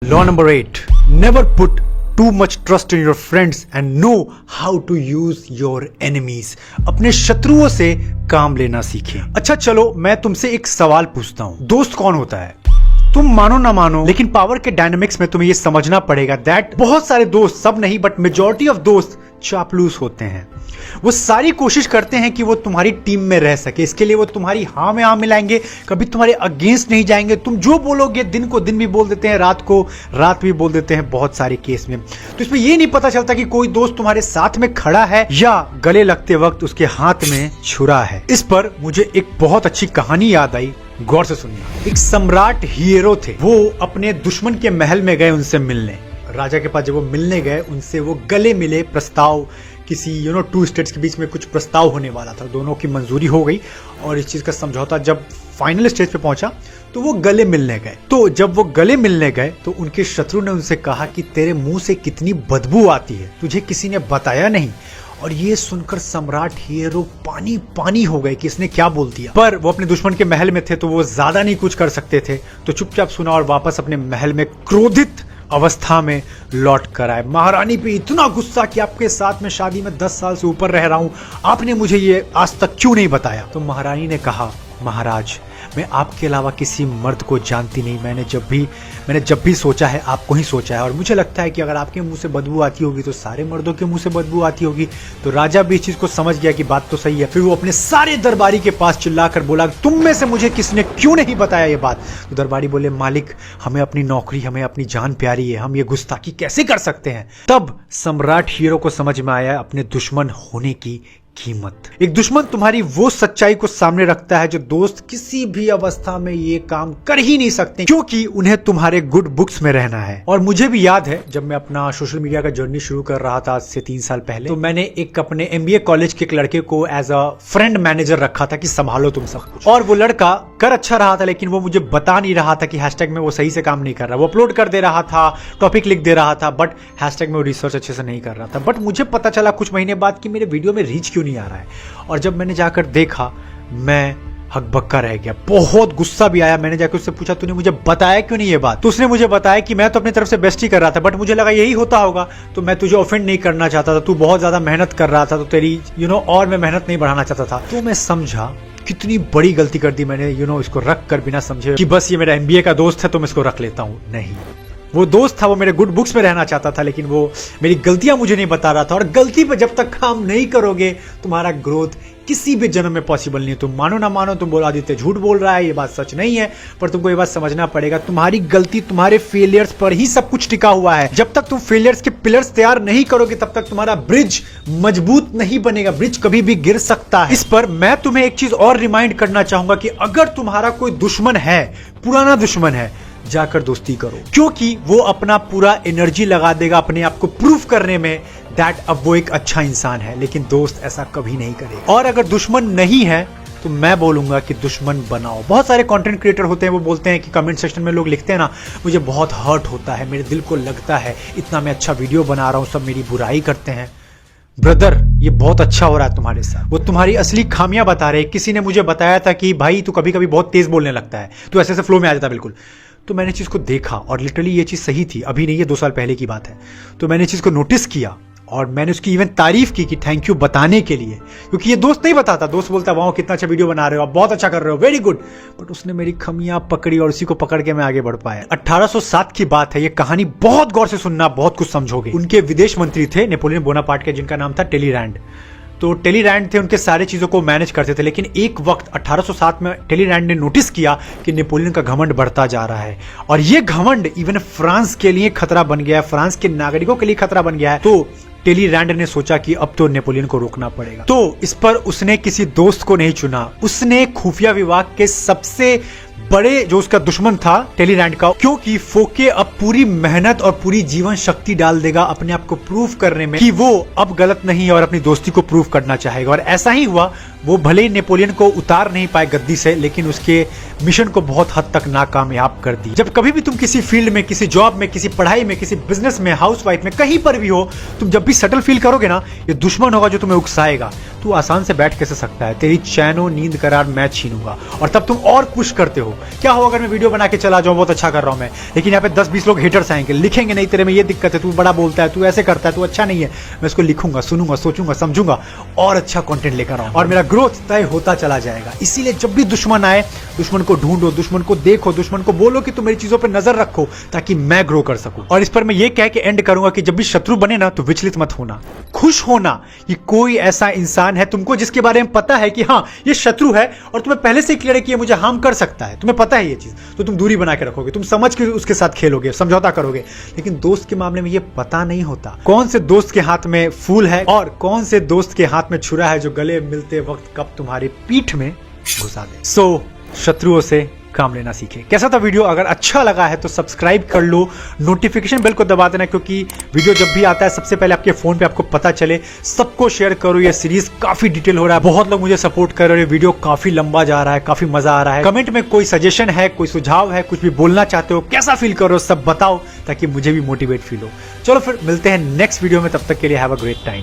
Law number 8. Never put too much trust in your friends and know how to use your enemies. अपने शत्रुओं से काम लेना सीखें। अच्छा चलो मैं तुमसे एक सवाल पूछता हूं, दोस्त कौन होता है? तुम मानो ना मानो लेकिन पावर के डायनामिक्स में तुम्हें ये समझना पड़ेगा दैट बहुत सारे दोस्त, सब नहीं बट मेजॉरिटी ऑफ दोस्त चापलूस होते हैं। वो सारी कोशिश करते हैं कि वो तुम्हारी टीम में रह सके, इसके लिए वो तुम्हारी हाँ में हाँ मिलाएंगे, कभी तुम्हारे अगेंस्ट नहीं जाएंगे। तुम जो बोलोगे दिन को दिन भी बोल देते हैं, रात को रात भी बोल देते हैं बहुत सारे केस में। तो इसमें ये नहीं पता चलता कि कोई दोस्त तुम्हारे साथ में खड़ा है या गले लगते वक्त उसके हाथ में छुरा है। इस पर मुझे एक बहुत अच्छी कहानी याद आई, गौर से सुनिए। एक सम्राट हीरो थे, वो अपने दुश्मन के महल में गए उनसे मिलने। राजा के पास जब वो मिलने गए उनसे वो गले मिले, प्रस्ताव किसी टू स्टेट्स के बीच में कुछ प्रस्ताव होने वाला था, दोनों की मंजूरी हो गई और इस चीज का समझौता जब फाइनल स्टेज पे पहुंचा तो वो गले मिलने गए। तो जब वो गले मिलने गए तो उनके शत्रु ने उनसे कहा कि तेरे मुंह से कितनी बदबू आती है, तुझे किसी ने बताया नहीं? और ये सुनकर सम्राट हीरो पानी पानी हो गए कि इसने क्या बोल दिया। पर वो अपने दुश्मन के महल में थे तो वो ज्यादा नहीं कुछ कर सकते थे, तो चुपचाप सुना और वापस अपने महल में क्रोधित अवस्था में लौट कर आए। महारानी पे इतना गुस्सा कि आपके साथ में शादी में 10 साल से ऊपर रह रहा हूं, आपने मुझे ये आज तक क्यों नहीं बताया? तो महारानी ने कहा, महाराज मैं आपके अलावा किसी मर्द को जानती नहीं, मैंने जब भी सोचा है आपको ही सोचा है और मुझे लगता है कि अगर आपके मुंह से बदबू आती होगी तो सारे मर्दों के मुंह से बदबू आती होगी। तो राजा भी इस चीज को समझ गया कि बात तो सही है। फिर वो अपने सारे दरबारी के पास चिल्लाकर बोला, तुम में से मुझे किसने क्यों नहीं बताया ये बात? तो दरबारी बोले, मालिक हमें अपनी नौकरी, हमें अपनी जान प्यारी है, हम ये गुस्ताखी कैसे कर सकते हैं? तब सम्राट हीरो को समझ में आया अपने दुश्मन होने की कीमत। एक दुश्मन तुम्हारी वो सच्चाई को सामने रखता है जो दोस्त किसी भी अवस्था में ये काम कर ही नहीं सकते, क्योंकि उन्हें तुम्हारे गुड बुक्स में रहना है। और मुझे भी याद है जब मैं अपना सोशल मीडिया का जर्नी शुरू कर रहा था आज से 3 साल पहले, तो मैंने एक अपने MBA कॉलेज के एक लड़के को एज अ फ्रेंड मैनेजर रखा था कि संभालो तुम सब कुछ। और वो लड़का कर अच्छा रहा था लेकिन वो मुझे बता नहीं रहा था कि हैशटैग में वो सही से काम नहीं कर रहा। वो अपलोड कर दे रहा था, टॉपिक लिख दे रहा था, बट हैशटैग में वो रिसर्च अच्छे से नहीं कर रहा था। बट मुझे पता चला कुछ महीने बाद कि मेरे वीडियो में रीच क्यों नहीं आ रहा है। और जब मैंने जाकर देखा मैं हकबक्का रह गया, बहुत गुस्सा भी आया। मैंने जाकर उससे पूछा, तूने मुझे बताया क्यों नहीं ये बात? तो उसने मुझे बताया कि मैं तो अपनी तरफ से बेस्ट ही कर रहा था, बट मुझे लगा यही होता होगा, तो मैं तुझे ऑफेंड नहीं करना चाहता था, तू बहुत ज्यादा मेहनत कर रहा था तो तेरी और मैं मेहनत नहीं बढ़ाना चाहता था। तो मैं समझा कितनी बड़ी गलती कर दी मैंने, इसको रख कर बिना समझे कि बस ये मेरा MBA का दोस्त है तो मैं इसको रख लेता हूं। नहीं, वो दोस्त था, वो मेरे गुड बुक्स में रहना चाहता था, लेकिन वो मेरी गलतियां मुझे नहीं बता रहा था। और गलती पे जब तक काम नहीं करोगे तुम्हारा ग्रोथ किसी भी जन्म में पॉसिबल नहीं है। तुम मानो ना मानो, तुम बोला आदित्य झूठ बोल रहा है, ये बात सच नहीं है, पर तुमको ये बात समझना पड़ेगा, तुम्हारी गलती, तुम्हारे फेलियर्स पर ही सब कुछ टिका हुआ है। जब तक तुम फेलियर्स के पिलर्स तैयार नहीं करोगे तब तक तुम्हारा ब्रिज मजबूत नहीं बनेगा, ब्रिज कभी भी गिर सकता है। इस पर मैं तुम्हें एक चीज और रिमाइंड करना चाहूंगा कि अगर तुम्हारा कोई दुश्मन है, पुराना दुश्मन है, जाकर दोस्ती करो, क्योंकि वो अपना पूरा एनर्जी लगा देगा अपने आप को प्रूफ करने में दैट अब वो एक अच्छा इंसान है, लेकिन दोस्त ऐसा कभी नहीं करेगा। और अगर दुश्मन नहीं है तो मैं बोलूंगा कि दुश्मन बनाओ। बहुत सारे कंटेंट क्रिएटर होते हैं, वो बोलते हैं कि कमेंट सेक्शन में लोग लिखते हैं ना, मुझे बहुत हर्ट होता है, मेरे दिल को लगता है, इतना मैं अच्छा वीडियो बना रहा हूं, सब मेरी बुराई करते हैं। ब्रदर, ये बहुत अच्छा हो रहा है तुम्हारे साथ, वो तुम्हारी असली खामियां बता रहे हैं। किसी ने मुझे बताया था कि भाई तू कभी कभी बहुत तेज बोलने लगता है, तू ऐसे फ्लो में आ जाता है बिल्कुल। तो मैंने चीज को देखा और लिटरली ये चीज सही थी, अभी नहीं, ये 2 साल पहले की बात है। तो मैंने चीज को नोटिस किया और मैंने उसकी इवन तारीफ की कि थैंक यू बताने के लिए, क्योंकि ये दोस्त नहीं बताता। दोस्त बोलता वाह कितना अच्छा वीडियो बना रहे हो, आप बहुत अच्छा कर रहे हो, वेरी गुड, बट उसने मेरी खमियां पकड़ी और उसी को पकड़ के मैं आगे बढ़ पाया। 1807 की बात है, ये कहानी बहुत गौर से सुनना, बहुत कुछ समझोगे। उनके विदेश मंत्री थे नेपोलियन बोनापार्ट के, जिनका नाम था टेलीरैंड। तो टेलीरैंड थे, उनके सारे चीजों को मैनेज करते थे, लेकिन एक वक्त 1807 में टेलीरैंड ने नोटिस किया कि नेपोलियन का घमंड बढ़ता जा रहा है और ये घमंड इवन फ्रांस के लिए खतरा बन गया है, फ्रांस के नागरिकों के लिए खतरा बन गया है। तो टेलीरैंड ने सोचा कि अब तो नेपोलियन को रोकना पड़ेगा। तो इस पर उसने किसी दोस्त को नहीं चुना, उसने खुफिया विभाग के सबसे बड़े जो उसका दुश्मन था टेलीरैंड का, क्योंकि फोके अब पूरी मेहनत और पूरी जीवन शक्ति डाल देगा अपने आप को प्रूफ करने में कि वो अब गलत नहीं है और अपनी दोस्ती को प्रूफ करना चाहेगा। और ऐसा ही हुआ, वो भले ही नेपोलियन को उतार नहीं पाए गद्दी से, लेकिन उसके मिशन को बहुत हद तक नाकामयाब कर दी। जब कभी भी तुम किसी फील्ड में, किसी जॉब में, किसी पढ़ाई में, किसी बिजनेस में, हाउसवाइफ में, कहीं पर भी हो, तुम जब भी सटल फील करोगे ना, ये दुश्मन होगा जो तुम्हें उकसाएगा। तू आसान से बैठ कैसे सकता है, तेरी चैनो नींद करार मैं छीनूंगा। और तब तुम और पुश करते हो। क्या हो अगर मैं वीडियो बना के चला जाऊं, बहुत अच्छा कर रहा हूं मैं, लेकिन यहाँ पे 10-20 लोग हेटर्स आएंगे, लिखेंगे नहीं तेरे में ये दिक्कत है, तू बड़ा बोलता है, तू ऐसे करता है, तू अच्छा नहीं है। मैं इसको लिखूंगा, सुनूंगा, सोचूंगा, समझूंगा और अच्छा कंटेंट लेकर आऊंगा और मेरा ग्रोथ तय होता चला जाएगा। इसीलिए जब भी दुश्मन आए, दुश्मन को ढूंढो, दुश्मन को देखो, दुश्मन को बोलो कि तुम मेरी चीजों पर नजर रखो ताकि मैं ग्रो कर सकूं। और इस पर मैं ये कह के एंड करूंगा कि जब भी शत्रु बने ना तो विचलित मत होना, खुश होना कि कोई ऐसा इंसान है तुमको जिसके बारे में पता है कि हाँ ये शत्रु है और तुम्हें पहले से क्लियर है कि ये मुझे हार्म कर सकता है, तुम्हें पता है ये चीज, तो तुम दूरी बना के रखोगे, तुम समझ के उसके साथ खेलोगे, समझौता करोगे। लेकिन दोस्त के मामले में ये पता नहीं होता कौन से दोस्त के हाथ में फूल है और कौन से दोस्त के हाथ में छुरा है जो गले मिलते वक्त कब तुम्हारी पीठ में घुसा दे। सो शत्रुओं से काम लेना सीखे। कैसा था वीडियो? अगर अच्छा लगा है तो सब्सक्राइब कर लो, नोटिफिकेशन बेल को दबा देना, क्योंकि वीडियो जब भी आता है सबसे पहले आपके फोन पे आपको पता चले। सबको शेयर करो, ये सीरीज काफी डिटेल हो रहा है, बहुत लोग मुझे सपोर्ट कर रहे हैं, वीडियो काफी लंबा जा रहा है, काफी मजा आ रहा है। कमेंट में कोई सजेशन है, कोई सुझाव है, कुछ भी बोलना चाहते हो, कैसा फील करो सब बताओ ताकि मुझे भी मोटिवेट फील हो। चलो फिर मिलते हैं नेक्स्ट वीडियो में, तब तक के लिए हैव अ ग्रेट टाइम।